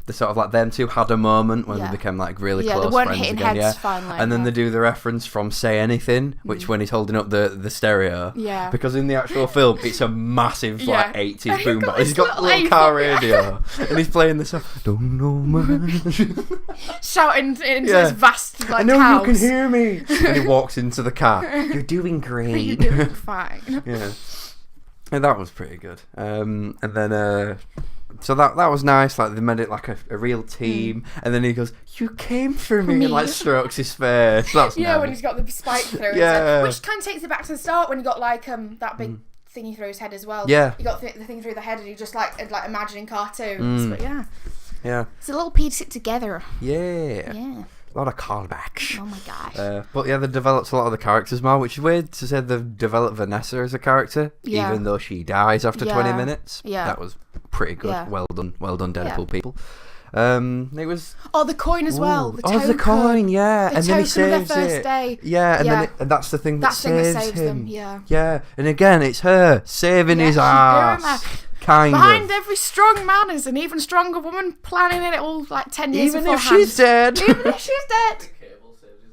Speaker 1: the sort of like them two had a moment when they became like really close
Speaker 2: they weren't
Speaker 1: friends
Speaker 2: hitting
Speaker 1: again.
Speaker 2: Heads finally,
Speaker 1: and then they do the reference from Say Anything, which when he's holding up the stereo. Yeah. Because in the actual film, it's a massive like 80s boombox. He's got a little car radio, and he's playing this song. Don't know man.
Speaker 2: Shouting into this vast like
Speaker 1: I know
Speaker 2: house.
Speaker 1: You can hear me. And he walks into the car. You're doing great.
Speaker 2: You're doing fine.
Speaker 1: Yeah. And that was pretty good. And then so that was nice. Like they made it like a real team. And then he goes, "You came for me," and like strokes his face. That's nice.
Speaker 2: When he's got the spike through. Yeah. Which kind of takes it back to the start when he got like that big thingy through his head as well. Yeah. He got the thing through the head, and he just like imagining cartoons. But yeah. Yeah. It's a little piece it together.
Speaker 1: Yeah.
Speaker 2: Yeah.
Speaker 1: A lot of callbacks.
Speaker 2: Oh my gosh.
Speaker 1: But yeah, they developed a lot of the characters more, which is weird to say they've developed Vanessa as a character, even though she dies after 20 minutes. Yeah. That was pretty good. Yeah. Well done, Deadpool people. It was.
Speaker 2: Oh, the coin as well. The token.
Speaker 1: The coin, yeah.
Speaker 2: The
Speaker 1: and then he saves
Speaker 2: their first day.
Speaker 1: Yeah, and then and that's the thing that saves him.
Speaker 2: Them. Yeah.
Speaker 1: Yeah, and again, it's her saving his ass.
Speaker 2: Behind every strong man is an even stronger woman planning it all like 10 years
Speaker 1: even
Speaker 2: beforehand.
Speaker 1: If she's dead.
Speaker 2: Even if she's dead.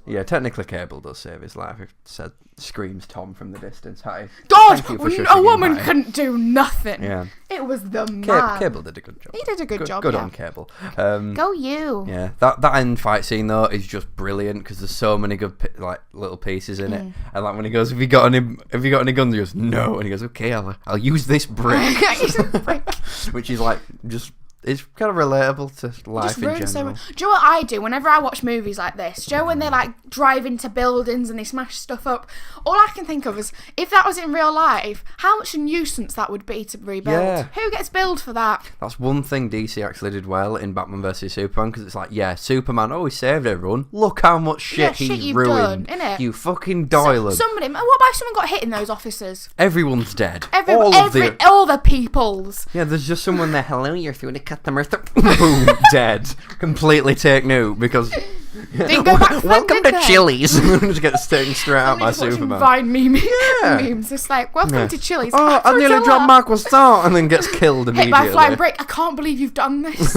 Speaker 1: Yeah, technically Cable does save his life. It screams Tom from the distance. Hi.
Speaker 2: God, a woman couldn't do nothing. Yeah. It was the man.
Speaker 1: Cable did a good job.
Speaker 2: He did a good job.
Speaker 1: Good on Cable.
Speaker 2: Go you.
Speaker 1: Yeah, that end fight scene though is just brilliant because there's so many good like little pieces in it. And like when he goes, "Have you got any guns?" He goes, "No," and he goes, "Okay, I'll use this brick," which is like just. It's kind of relatable to life in general.
Speaker 2: Do you know what I do whenever I watch movies like this? Do you know when they like drive into buildings and they smash stuff up? All I can think of is if that was in real life, how much a nuisance that would be to rebuild. Yeah. Who gets billed for that?
Speaker 1: That's one thing DC actually did well in Batman vs Superman because it's like, Superman always saved everyone. Look how much shit he's ruined.
Speaker 2: Done, innit?
Speaker 1: You fucking Doylan.
Speaker 2: Somebody. What about if someone got hit in those offices?
Speaker 1: Everyone's dead.
Speaker 2: All the peoples.
Speaker 1: Yeah, there's just someone there. Hello, you're through the September 3rd. Boom, dead. Completely take note because...
Speaker 2: Didn't go back
Speaker 1: welcome to Chili's. Just get taken straight out by Superman.
Speaker 2: Vine memes. It's like, welcome to Chili's.
Speaker 1: Oh, I nearly dropped my croissant and then gets killed immediately.
Speaker 2: Hit by a flying brick. I can't believe you've done this.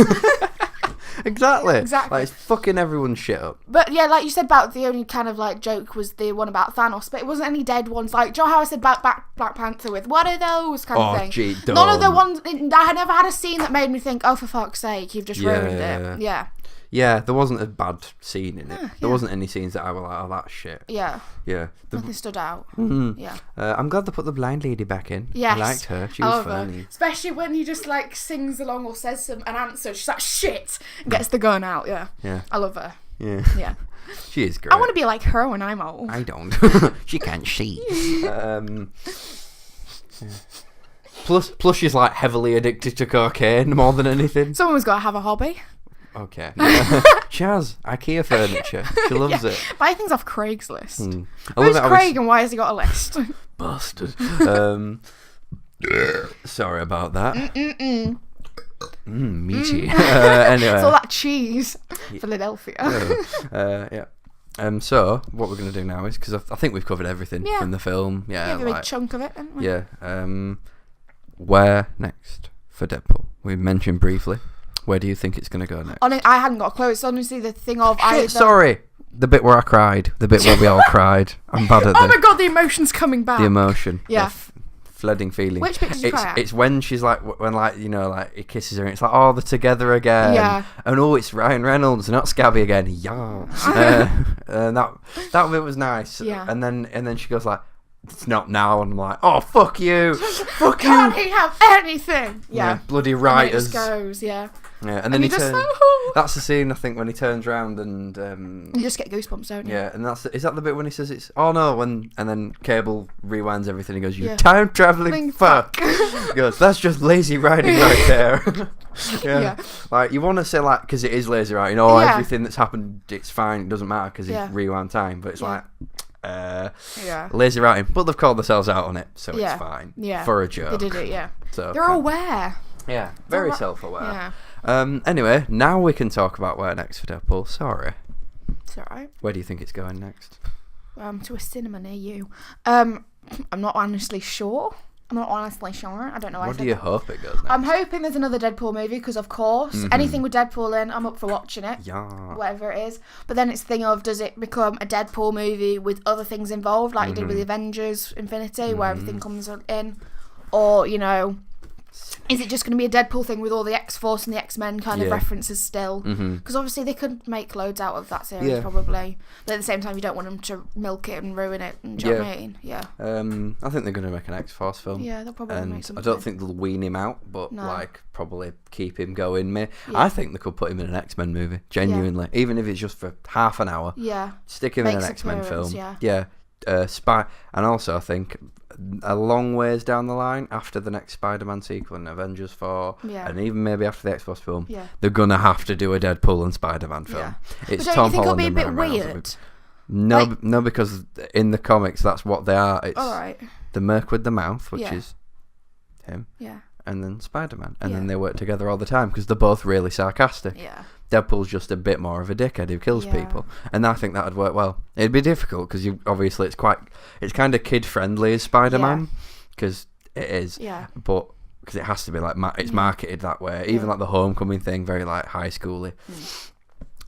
Speaker 1: Exactly. Like, it's fucking everyone's shit up.
Speaker 2: But yeah, like you said about the only kind of like joke was the one about Thanos, but it wasn't any dead ones. Like, do you know how I said about Black Panther with what are those kind of thing?
Speaker 1: Gee,
Speaker 2: none of the ones. I had never had a scene that made me think, oh, for fuck's sake, you've just ruined it. Yeah.
Speaker 1: Yeah, there wasn't a bad scene in it. There wasn't any scenes that I was like, oh, that's shit.
Speaker 2: Yeah.
Speaker 1: Yeah.
Speaker 2: Nothing stood out.
Speaker 1: Mm-hmm.
Speaker 2: Yeah.
Speaker 1: I'm glad they put the blind lady back in.
Speaker 2: Yes.
Speaker 1: I liked her. She was funny.
Speaker 2: Especially when he just like sings along or says an answer. She's like, shit! And gets the gun out, yeah.
Speaker 1: Yeah.
Speaker 2: I love her.
Speaker 1: Yeah.
Speaker 2: Yeah.
Speaker 1: She is great.
Speaker 2: I want to be like her when I'm old.
Speaker 1: I don't. She can't see. Yeah. Plus she's like heavily addicted to cocaine more than anything.
Speaker 2: Someone's got to have a hobby.
Speaker 1: Okay. She has IKEA furniture. She loves it.
Speaker 2: Buy things off Craigslist.
Speaker 1: Who's
Speaker 2: Craig and why has he got a list?
Speaker 1: Bastard. Sorry about that. Meaty. Anyway.
Speaker 2: It's all that cheese. Philadelphia.
Speaker 1: Yeah. So, what we're going to do now is, because I think we've covered everything from the film. Yeah.
Speaker 2: A big chunk of it, haven't we?
Speaker 1: Yeah. Where next for Deadpool? We mentioned briefly. Where do you think it's going to go next?
Speaker 2: I hadn't got a clue. It's honestly the thing of...
Speaker 1: Sorry. The bit where I cried. The bit where we all cried. I'm bad at this.
Speaker 2: Oh my god, the emotion's coming back.
Speaker 1: The emotion.
Speaker 2: Yeah.
Speaker 1: Flooding feeling.
Speaker 2: Which bit did you cry at?
Speaker 1: It's when she's like, he kisses her and it's like, oh, they're together again.
Speaker 2: Yeah.
Speaker 1: And it's Ryan Reynolds, not Scabby again. Yeah. And that bit was nice.
Speaker 2: Yeah.
Speaker 1: And then she goes like, it's not now, and I'm like, oh, fuck you. Fuck you.
Speaker 2: Can't he have anything? Yeah.
Speaker 1: Bloody writers.
Speaker 2: And it just goes, yeah.
Speaker 1: Yeah, and then he turns. That's the scene, I think, when he turns around and
Speaker 2: you just get goosebumps, don't you?
Speaker 1: Yeah, and is that the bit when he says it's and then Cable rewinds everything and goes, you time traveling fuck. He goes, that's just lazy writing right there. Yeah. Like, you want to say like, because it is lazy writing, everything that's happened, it's fine, it doesn't matter because he rewound time, but it's like lazy writing, but they've called themselves out on it, so it's fine. Yeah, for a joke.
Speaker 2: They did it. Yeah,
Speaker 1: so
Speaker 2: they're aware.
Speaker 1: Yeah, very self-aware. Yeah. Anyway, now we can talk about where next for Deadpool. Sorry.
Speaker 2: It's alright.
Speaker 1: Where do you think it's going next?
Speaker 2: To a cinema near you. I'm not honestly sure. I don't know.
Speaker 1: What do you hope it goes next?
Speaker 2: I'm hoping there's another Deadpool movie because, of course, anything with Deadpool in, I'm up for watching it.
Speaker 1: Yeah.
Speaker 2: Whatever it is. But then it's the thing of, does it become a Deadpool movie with other things involved, like you did with the Avengers Infinity, where everything comes in? Or, is it just going to be a Deadpool thing with all the X-Force and the X-Men kind of references still? Because obviously they could make loads out of that series, probably. But at the same time, you don't want them to milk it and ruin it. Do you know what I mean? Yeah.
Speaker 1: I think they're going to make an X-Force film.
Speaker 2: Yeah, they'll probably make something.
Speaker 1: I don't think they'll wean him out, but probably keep him going. I think they could put him in an X-Men movie, genuinely. Even if it's just for half an hour.
Speaker 2: Yeah.
Speaker 1: Stick him in an X-Men film. Yeah. Spy, and also I think a long ways down the line after the next Spider-Man sequel and Avengers 4 and even maybe after the X-Force film, they're gonna have to do a Deadpool and Spider-Man film. It's
Speaker 2: but
Speaker 1: Tom
Speaker 2: don't you think
Speaker 1: Holland
Speaker 2: it'll be a bit weird?
Speaker 1: No, because in the comics that's what they are. It's the Merc with the mouth, which is him, and then Spider-Man, and then they work together all the time because they're both really sarcastic.
Speaker 2: Yeah.
Speaker 1: Deadpool's just a bit more of a dickhead who kills people, and I think that would work well. It'd be difficult because obviously it's kind of kid friendly as Spider-Man because it is, but because it has to be like it's marketed that way. Even like the Homecoming thing, very like high schooly.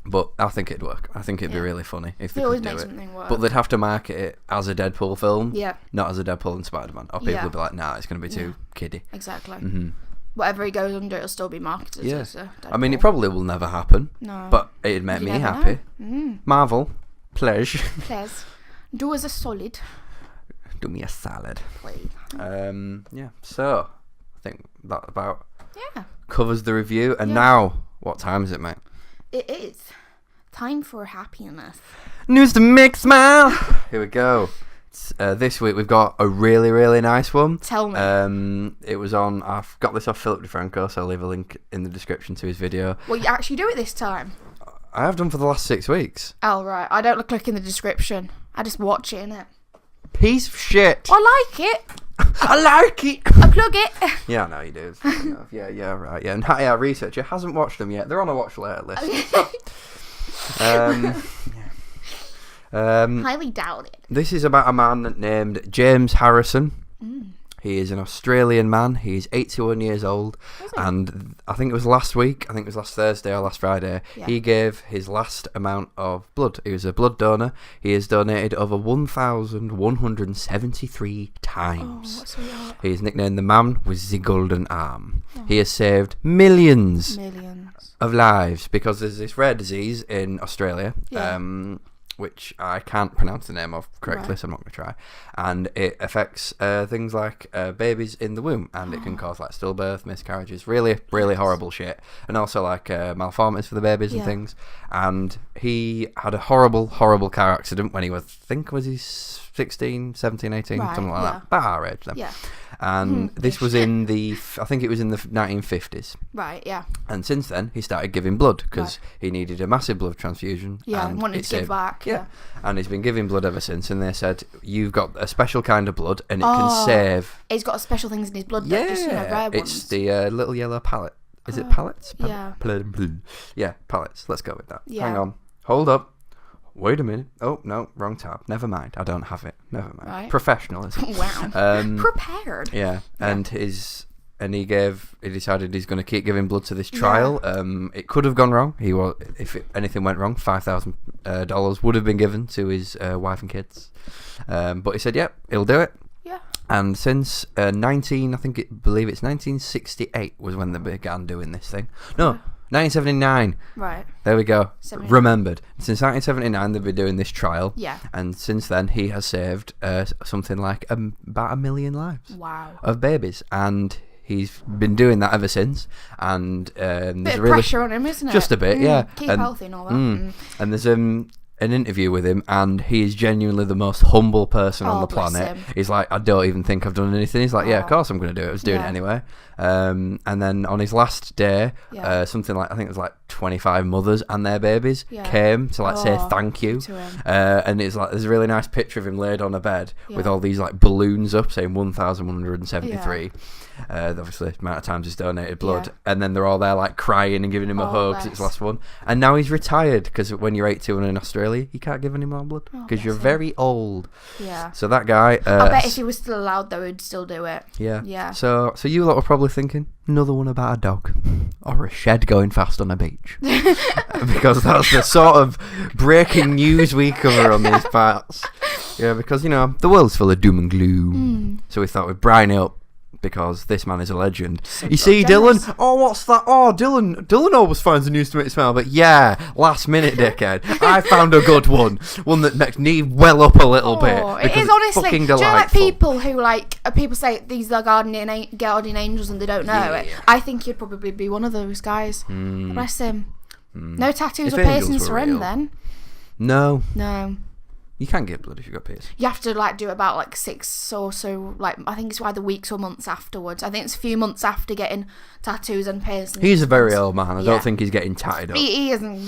Speaker 1: But I think it'd work. I think it'd be really funny if they could do it. But they'd have to market it as a Deadpool film, not as a Deadpool and Spider-Man. Or people would be like, nah, it's going to be too kiddie.
Speaker 2: Exactly. Whatever he goes under, it'll still be marketed as a Deadpool.
Speaker 1: I mean, it probably will never happen. No. But it'd make me happy. Marvel, pleasure.
Speaker 2: Please. Do us a solid.
Speaker 1: Do me a salad.
Speaker 2: Please.
Speaker 1: So, I think that about covers the review. And now, what time is it, mate?
Speaker 2: It is time for happiness.
Speaker 1: News to make smile. Here we go. This week we've got a really, really nice one.
Speaker 2: Tell me.
Speaker 1: It was on. I've got this off Philip DeFranco, so I'll leave a link in the description to his video.
Speaker 2: Well, you actually do it this time.
Speaker 1: I have done for the last 6 weeks.
Speaker 2: Oh right, I don't click in the description. I just watch it, innit?
Speaker 1: Piece of shit.
Speaker 2: I like it.
Speaker 1: I like it.
Speaker 2: I plug it.
Speaker 1: Yeah, I know you do. Yeah, right. Yeah, and our researcher hasn't watched them yet. They're on a watch later list.
Speaker 2: Highly doubt it.
Speaker 1: This is about a man named James Harrison. He is an Australian man. He is 81 years old. And I think it was last week, I think it was last Thursday or last Friday, he gave his last amount of blood. He was a blood donor. He has donated over 1,173 times.
Speaker 2: That's sweetheart.
Speaker 1: He is nicknamed the man with the golden arm. He has saved millions of lives because there's this rare disease in Australia. Which I can't pronounce the name of correctly, so I'm not going to try. And it affects things like babies in the womb, and it can cause like stillbirth, miscarriages, really, really horrible shit. And also like malformities for the babies and things. And he had a horrible, horrible car accident when he was, I think, was he 16, 17, 18, something like that. About our age then. And this was in I think it was in the 1950s.
Speaker 2: Right, yeah.
Speaker 1: And since then, he started giving blood because he needed a massive blood transfusion.
Speaker 2: Yeah, and wanted to give back. Yeah.
Speaker 1: And he's been giving blood ever since. And they said, you've got a special kind of blood and it can save.
Speaker 2: He's got special things in his blood that just, rare ones.
Speaker 1: It's the little yellow pellet. Is it pellets?
Speaker 2: Yeah.
Speaker 1: Yeah, pellets. Let's go with that. Yeah. Hang on. Hold up. Wait a minute. Oh, no, wrong tab. Never mind. I don't have it. Never mind.
Speaker 2: Right.
Speaker 1: Professionalism.
Speaker 2: Wow. Prepared.
Speaker 1: Yeah. And he decided he's going to keep giving blood to this trial. It could have gone wrong. If anything went wrong, $5,000 would have been given to his wife and kids. But he said, yep, he'll do it.
Speaker 2: Yeah.
Speaker 1: And since I believe it's 1968 was when they began doing this thing. No. 1979. Right. There we go. Remembered. Since 1979, they've been doing this trial. Yeah. And since then, he has saved something like about 1 million lives. Wow. Of babies. And he's been doing that ever since. And there's
Speaker 2: bit of pressure on him, isn't it?
Speaker 1: Just a bit, yeah.
Speaker 2: Keep healthy and all that.
Speaker 1: And there's an interview with him, and he is genuinely the most humble person on the planet. He's like, I don't even think I've done anything. He's like, yeah, of course I'm going to do it. I was doing it anyway. And then on his last day, something like, I think it was like 25 mothers and their babies came to like say thank you. And it's like, there's a really nice picture of him laid on a bed with all these like balloons up saying 1,173. Obviously, the amount of times he's donated blood, and then they're all there like crying and giving him a hug because it's the last one. And now he's retired because when you're 81 in Australia, you can't give any more blood because you're very old. Yeah. So that guy.
Speaker 2: I bet if he was still allowed, though, he'd still do it.
Speaker 1: Yeah. Yeah. So you lot were probably thinking another one about a dog or a shed going fast on a beach, because that's the sort of breaking news we cover on these parts. Yeah, because the world's full of doom and gloom. So we thought we'd brine it up. Because this man is a legend. You see,
Speaker 2: generous.
Speaker 1: Dylan? Oh, what's that? Oh, Dylan always finds a news to make it smile. But yeah, last minute, dickhead. I found a good one. One that makes me well up a little bit.
Speaker 2: It is honestly. Do you know, like people who people say these are guardian angels and they don't know it? I think he'd probably be one of those guys. Bless him. No tattoos or piercings for him then.
Speaker 1: No.
Speaker 2: No.
Speaker 1: You can get blood if you've got piercings.
Speaker 2: You have to do it about 6 or so, I think it's either weeks or months afterwards. I think it's a few months after getting tattoos and piercings.
Speaker 1: He's a very old man. I don't think he's getting tatted up.
Speaker 2: He isn't,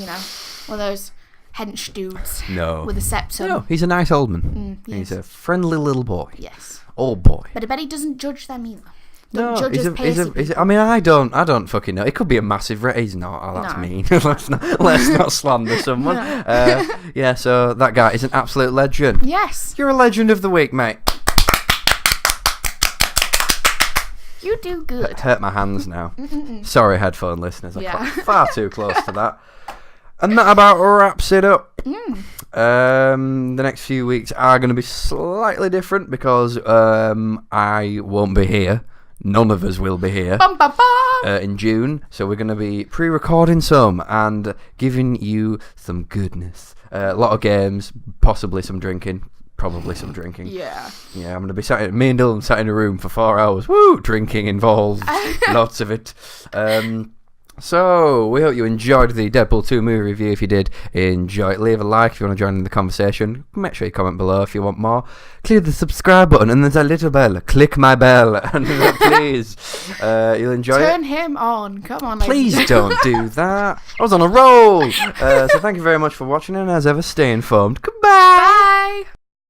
Speaker 2: one of those hench dudes.
Speaker 1: No.
Speaker 2: With a septum.
Speaker 1: No, he's a nice old man. He's a friendly little boy.
Speaker 2: Yes.
Speaker 1: Old boy.
Speaker 2: But I bet he doesn't judge them either.
Speaker 1: No, I mean, I don't fucking know. It could be a massive he's not. Oh, that's mean. let's not slander someone. Yeah, so that guy is an absolute legend.
Speaker 2: Yes.
Speaker 1: You're a legend of the week, mate.
Speaker 2: You do good.
Speaker 1: It hurt my hands now. Sorry, headphone listeners. I got far too close to that. And that about wraps it up. The next few weeks are going to be slightly different because I won't be here. None of us will be here in June, so we're going to be pre-recording some and giving you some goodness. A lot of games, possibly some drinking, probably some drinking. Yeah, I'm going to be me and Dylan sat in a room for 4 hours. Woo! Drinking involved, lots of it. So, we hope you enjoyed the Deadpool 2 movie review. If you did, enjoy it. Leave a like if you want to join in the conversation. Make sure you comment below if you want more. Click the subscribe button and there's a little bell. Click my bell. And please, you'll enjoy it.
Speaker 2: Turn him on. Come on.
Speaker 1: Please don't do that. I was on a roll. So thank you very much for watching and as ever, stay informed. Goodbye.
Speaker 2: Bye.